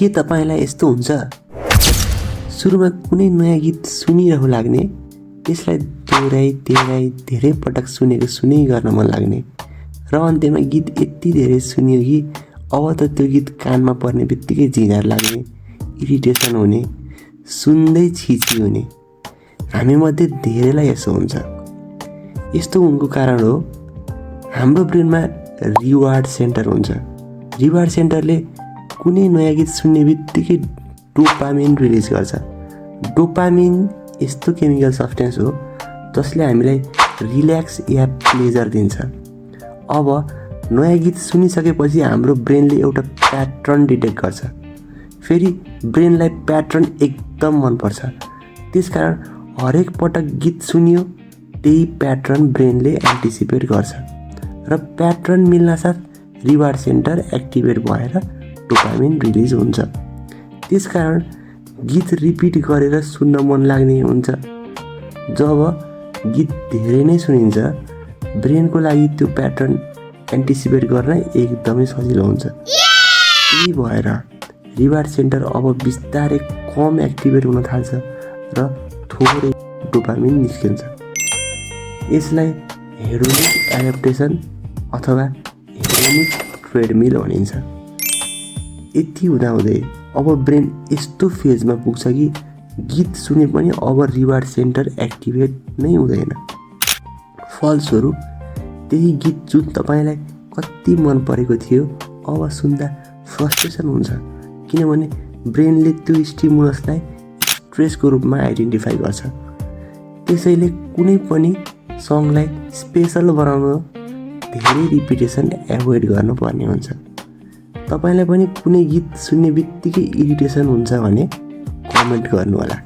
के तपाईलाई यस्तो हुन्छ? सुरुमा कुनै नयाँ गीत सुनिरहु लाग्ने, त्यसलाई दोहोऱ्याई धेरै पटक सुनै गर्न मन लाग्ने र अन्त्यमा गीत यति धेरै सुनियो कि अब त त्यो गीत कानमा पर्ने बित्तिकै झिँझार लाग्ने, इरिटेसन हुने, सुन्दै छिछि हुने। हामीमध्ये धेरैलाई यसो हुन्छ। यस्तो हुनुको कारण हो हाम्रो ब्रेनमा रिवार्ड सेन्टर हुन्छ। रिवार्ड सेन्टरले कुनै नयाँ गीत सुन्ने बित्तिकै डोपामिन रिलिज गर्छ। डोपामिन यस्तो केमिकल सब्सटेन्स हो जसले हामीलाई रिल्याक्स या प्लेजर दिन्छ। अब नयाँ गीत सुनिसकेपछि हाम्रो ब्रेनले एउटा प्याटर्न डिटेक्ट गर्छ। फेरि ब्रेनलाई प्याटर्न एकदम मनपर्छ। त्यसकारण हरेक पटक गीत सुनियो त्यही प्याटर्न ब्रेनले एन्टिसिपेट गर्छ र प्याटर्न मिल्नासाथ रिवार्ड सेन्टर एक्टिभेट भएर डोपामिन रिलिज हुन्छ। त्यसकारण गीत रिपिट गरेर सुन्न मन लाग्ने हुन्छ। जब गीत धेरै नै सुनिन्छ ब्रेनको लागि त्यो प्याटर्न एन्टिसिपेट गर्न एकदमै सजिलो हुन्छ। त्यही भएर रिवार्ड सेन्टर अब बिस्तारै कम एक्टिभेट हुन थाल्छ र थोरै डोपामिन निस्किन्छ। यसलाई हेडोनिक एडाप्टेसन अथवा हेडोनिक ट्रेडमिल भनिन्छ। यति हुँदाहुँदै अब ब्रेन यस्तो फेजमा पुग्छ कि गीत सुने पनि अब रिवार्ड सेन्टर एक्टिभेट नै हुँदैन। फलस्वरूप त्यही गीत जुन तपाईँलाई कति मन परेको थियो अब सुन्दा फ्रस्ट्रेसन हुन्छ, किनभने ब्रेनले त्यो स्टिमुलसलाई स्ट्रेसको रूपमा आइडेन्टिफाई गर्छ। त्यसैले कुनै पनि सङलाई स्पेसल बनाउन धेरै रिपिटेसन एभोइड गर्नुपर्ने हुन्छ। तपाईँलाई पनि कुनै गीत सुन्ने बित्तिकै इरिटेसन हुन्छ भने कमेन्ट गर्नुहोला।